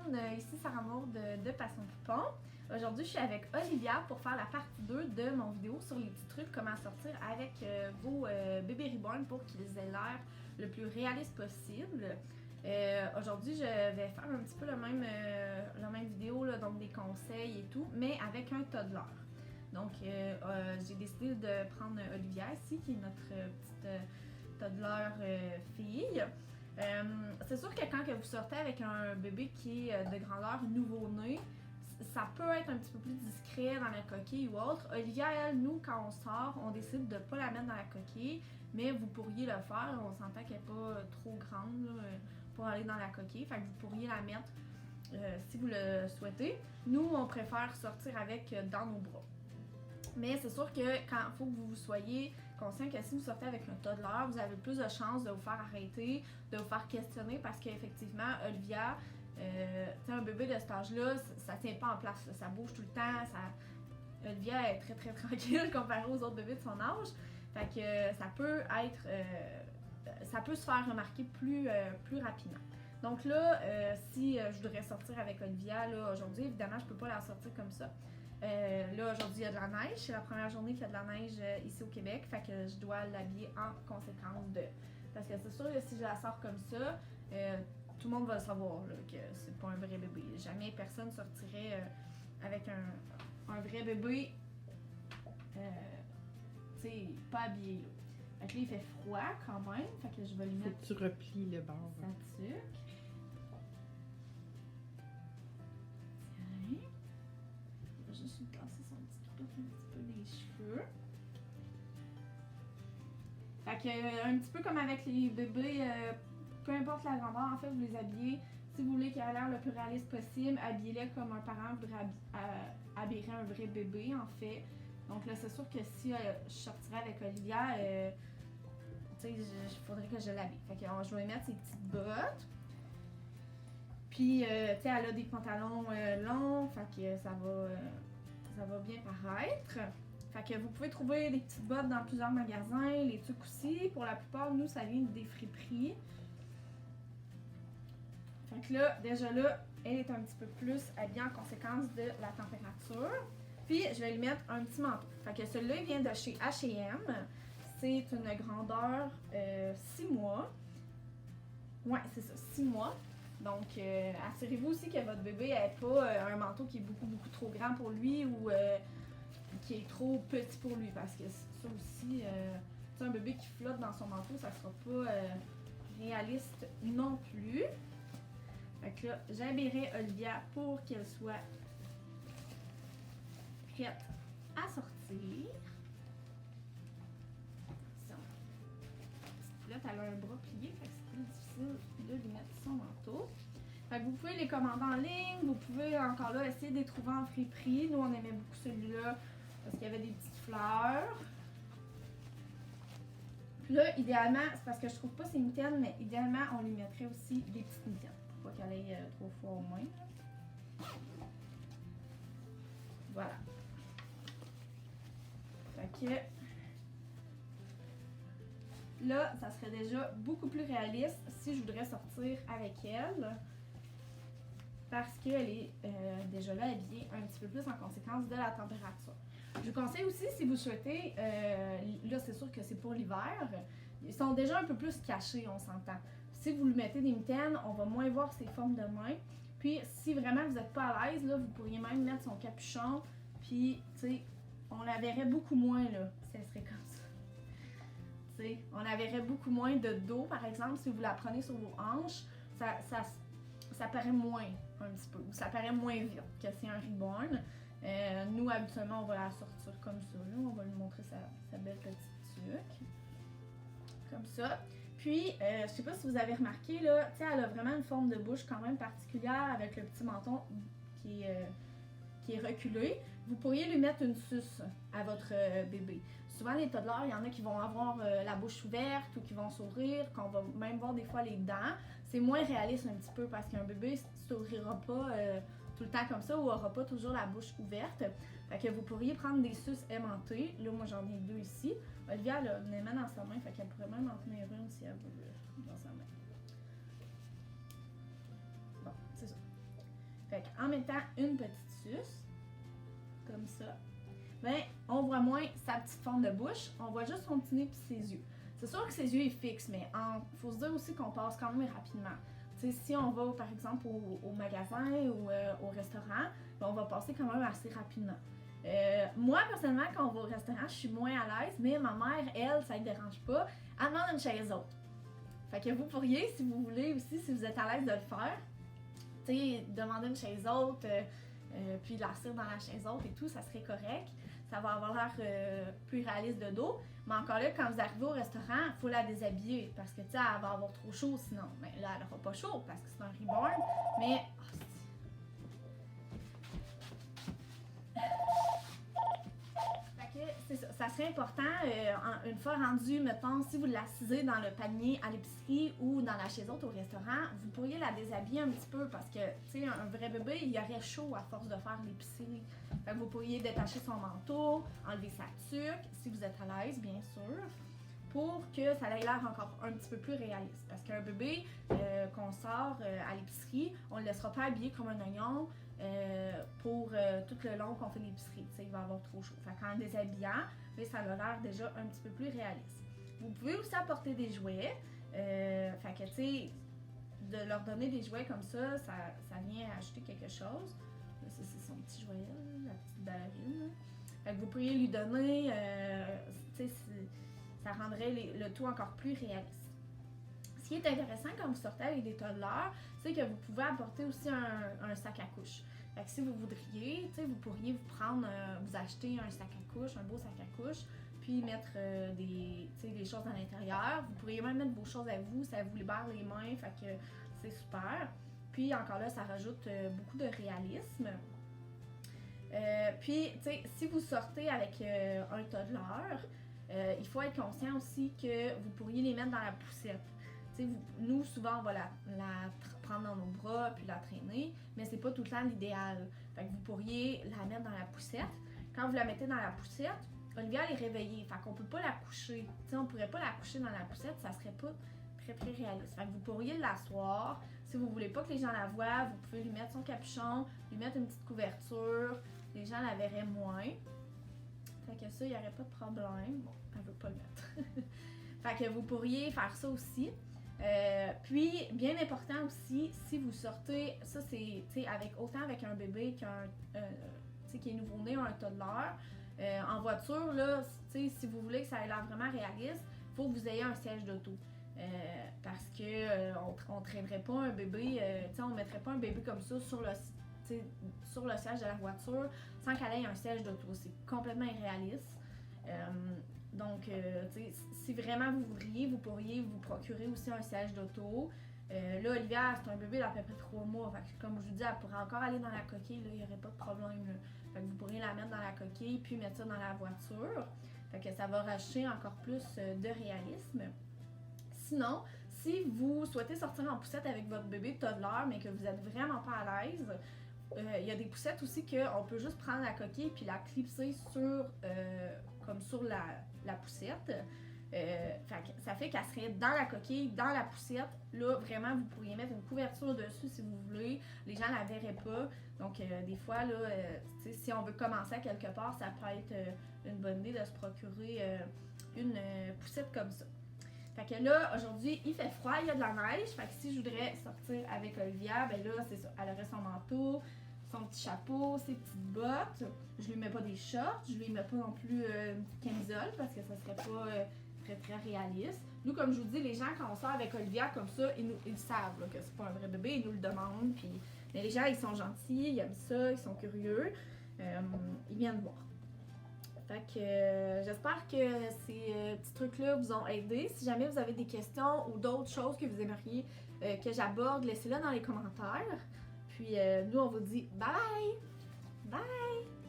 monde, ici Sarah Maud de Passion Poupon. Aujourd'hui, je suis avec Olivia pour faire la partie 2 de mon vidéo sur les petits trucs comment sortir avec vos bébés reborn pour qu'ils aient l'air le plus réaliste possible. Aujourd'hui, je vais faire un petit peu la même vidéo, là, donc des conseils et tout, mais avec un toddler. Donc, j'ai décidé de prendre Olivia ici, qui est notre petite toddler fille. C'est sûr que quand vous sortez avec un bébé qui est de grandeur nouveau-né, ça peut être un petit peu plus discret dans la coquille ou autre. Olivia, elle, nous, quand on sort, on décide de ne pas la mettre dans la coquille, mais vous pourriez le faire. On s'entend qu'elle n'est pas trop grande là, pour aller dans la coquille, fait que vous pourriez la mettre si vous le souhaitez. Nous, on préfère sortir avec dans nos bras. Mais c'est sûr que quand il faut que vous soyez conscient que si vous sortez avec un toddler, vous avez plus de chances de vous faire arrêter, de vous faire questionner parce qu'effectivement, Olivia, un bébé de cet âge-là, ça tient pas en place, là, ça bouge tout le temps. Olivia est très très tranquille comparée aux autres bébés de son âge. Fait que ça peut être, ça peut se faire remarquer plus rapidement. Donc là, si je voudrais sortir avec Olivia aujourd'hui, évidemment, je peux pas la sortir comme ça. Là, aujourd'hui, il y a de la neige. C'est la première journée qu'il y a de la neige ici au Québec. Fait que je dois l'habiller en conséquence de. Parce que c'est sûr que si je la sors comme ça, tout le monde va le savoir là, que c'est pas un vrai bébé. Jamais personne sortirait avec un vrai bébé, tu sais, pas habillé. Là. Fait que là, il fait froid quand même. Fait que je vais lui mettre. Faut que tu replies le bord. Ça tuque. Juste lui passer son petit truc un petit peu des cheveux. Fait que un petit peu comme avec les bébés, peu importe la grandeur, en fait, vous les habillez. Si vous voulez qu'il ait l'air le plus réaliste possible, habillez-les comme un parent habillerait un vrai bébé, en fait. Donc là, c'est sûr que si je sortirais avec Olivia, tu sais, il faudrait que je l'habille. Fait que je vais mettre ses petites bottes. Puis, tu sais, elle a des pantalons longs, fait que ça va bien paraître. Fait que vous pouvez trouver des petites bottes dans plusieurs magasins, les trucs aussi. Pour la plupart, nous, ça vient des friperies. Fait que là, déjà là, elle est un petit peu plus habillée en conséquence de la température. Puis, je vais lui mettre un petit manteau. Fait que celui-là, il vient de chez H&M. C'est une grandeur 6 mois. Ouais, c'est ça, 6 mois. Donc, assurez-vous aussi que votre bébé n'ait pas un manteau qui est beaucoup trop grand pour lui ou qui est trop petit pour lui. Parce que ça aussi, un bébé qui flotte dans son manteau, ça sera pas réaliste non plus. Fait que là, j'habillerai Olivia pour qu'elle soit prête à sortir. Là, elle a un bras plié, fait que c'est plus difficile de lui mettre son manteau. Fait que vous pouvez les commander en ligne, vous pouvez encore là essayer de les trouver en friperie. Nous, on aimait beaucoup celui-là parce qu'il y avait des petites fleurs. Puis là, idéalement, c'est parce que je trouve pas ces mitaines, mais idéalement, on lui mettrait aussi des petites mitaines pour pas qu'elle aille 3 fois au moins. Voilà. Fait que là, ça serait déjà beaucoup plus réaliste si je voudrais sortir avec elle. Parce qu'elle est déjà là habillée un petit peu plus en conséquence de la température. Je vous conseille aussi, si vous souhaitez, là c'est sûr que c'est pour l'hiver, ils sont déjà un peu plus cachés, on s'entend. Si vous lui mettez des mitaines, on va moins voir ses formes de main. Puis si vraiment vous n'êtes pas à l'aise, là, vous pourriez même mettre son capuchon. Puis, tu sais, on la verrait beaucoup moins, là, si elle serait comme ça. T'sais, on la verrait beaucoup moins de dos, par exemple, si vous la prenez sur vos hanches, ça paraît moins un petit peu, ou ça paraît moins vite que c'est un reborn. Nous, habituellement, on va la sortir comme ça, là. On va lui montrer sa belle petite tuque. Comme ça. Puis, je sais pas si vous avez remarqué, là, tu sais, elle a vraiment une forme de bouche quand même particulière avec le petit menton qui est reculé. Vous pourriez lui mettre une suce à votre bébé. Souvent, les toddlers, il y en a qui vont avoir la bouche ouverte ou qui vont sourire, qu'on va même voir des fois les dents. C'est moins réaliste un petit peu parce qu'un bébé ne sourira pas tout le temps comme ça ou aura pas toujours la bouche ouverte. Fait que vous pourriez prendre des suces aimantées. Là, moi, j'en ai 2 ici. Olivia, elle a une aimante dans sa main, fait qu'elle pourrait même en tenir une si elle veut dans sa main. Bon, c'est ça. Fait qu'en mettant une petite suce, comme ça, ben, on voit moins sa petite forme de bouche, on voit juste son petit nez et ses yeux. C'est sûr que ses yeux ils fixent, mais il faut se dire aussi qu'on passe quand même rapidement. T'sais, si on va par exemple au magasin ou au restaurant, ben, on va passer quand même assez rapidement. Moi personnellement, quand on va au restaurant, je suis moins à l'aise, mais ma mère, elle, ça ne dérange pas, elle demande une chaise haute. Fait que vous pourriez, si vous voulez aussi, si vous êtes à l'aise de le faire, demander une chaise haute, puis l'asseoir dans la chaise haute et tout, ça serait correct. Ça va avoir l'air plus réaliste de dos. Mais encore là, quand vous arrivez au restaurant, il faut la déshabiller parce que elle va avoir trop chaud sinon. Mais là, elle n'aura pas chaud parce que c'est un reborn. Mais c'est ça. Ça serait important, une fois rendu, mettons, si vous l'assisez dans le panier à l'épicerie ou dans la chaise haute au restaurant, vous pourriez la déshabiller un petit peu parce que, tu sais, un vrai bébé, il aurait chaud à force de faire l'épicerie. Fait que vous pourriez détacher son manteau, enlever sa tuque, si vous êtes à l'aise, bien sûr, pour que ça ait l'air encore un petit peu plus réaliste. Parce qu'un bébé qu'on sort à l'épicerie, on ne le laissera pas habillé comme un oignon pour tout le long qu'on fait l'épicerie. Il va avoir trop chaud. Fait qu'en déshabillant, ça a l'air déjà un petit peu plus réaliste. Vous pouvez aussi apporter des jouets. Fait que, tu sais, de leur donner des jouets comme ça vient ajouter quelque chose. Là, c'est son petit jouet, là, la petite ballerine. Fait que vous pourriez lui donner, tu sais, ça rendrait le tout encore plus réaliste. Ce qui est intéressant quand vous sortez avec des toddlers, c'est que vous pouvez apporter aussi un sac à couche. Fait que si vous voudriez, vous pourriez vous acheter un sac à couche, un beau sac à couche, puis mettre des choses à l'intérieur. Vous pourriez même mettre vos choses à vous, ça vous libère les mains, fait que c'est super. Puis encore là, ça rajoute beaucoup de réalisme. Puis, si vous sortez avec un toddler, il faut être conscient aussi que vous pourriez les mettre dans la poussette. Nous, souvent, on va la prendre dans nos bras puis la traîner, mais c'est pas tout le temps l'idéal. Fait que vous pourriez la mettre dans la poussette. Quand vous la mettez dans la poussette, Olivia, elle est réveillée. Fait qu'on peut pas la coucher. On pourrait pas la coucher dans la poussette, ça serait pas très très réaliste. Fait que vous pourriez l'asseoir. Si vous voulez pas que les gens la voient, vous pouvez lui mettre son capuchon, lui mettre une petite couverture. Les gens la verraient moins. Fait que ça, il n'y aurait pas de problème. Bon, elle veut pas le mettre. Fait que vous pourriez faire ça aussi. Puis, bien important aussi, si vous sortez, ça c'est autant avec un bébé qui est nouveau-né ou un toddler, en voiture, là, si vous voulez que ça ait l'air vraiment réaliste, il faut que vous ayez un siège d'auto. Parce que on traînerait pas un bébé, on mettrait pas un bébé comme ça sur le siège de la voiture sans qu'elle ait un siège d'auto. C'est complètement irréaliste. Donc, si vraiment vous voudriez, vous pourriez vous procurer aussi un siège d'auto. Là, Olivia, c'est un bébé d'à peu près 3 mois. Fait que, comme je vous dis, elle pourrait encore aller dans la coquille, il n'y aurait pas de problème. Là. Fait que vous pourriez la mettre dans la coquille puis mettre ça dans la voiture. Fait que ça va rajouter encore plus de réalisme. Sinon, si vous souhaitez sortir en poussette avec votre bébé toddler, mais que vous n'êtes vraiment pas à l'aise, il y a des poussettes aussi qu'on peut juste prendre la coquille puis la clipser comme sur la poussette. Ça fait qu'elle serait dans la coquille, dans la poussette. Là, vraiment, vous pourriez mettre une couverture dessus si vous voulez. Les gens ne la verraient pas. Donc, des fois, là, si on veut commencer à quelque part, ça peut être une bonne idée de se procurer une poussette comme ça. Fait que là, aujourd'hui, il fait froid, il y a de la neige. Fait que si je voudrais sortir avec Olivia, ben là, c'est ça. Elle aurait son manteau, son petit chapeau, ses petites bottes. Je lui mets pas des shorts, je lui mets pas non plus une petite camisole parce que ça serait pas très très réaliste. Nous, comme je vous dis, les gens, quand on sort avec Olivia comme ça, ils savent là, que c'est pas un vrai bébé, ils nous le demandent. Puis, mais les gens, ils sont gentils, ils aiment ça, ils sont curieux. Ils viennent voir. Fait que j'espère que ces petits trucs-là vous ont aidé. Si jamais vous avez des questions ou d'autres choses que vous aimeriez que j'aborde, laissez-les dans les commentaires. Puis nous, on vous dit bye! Bye!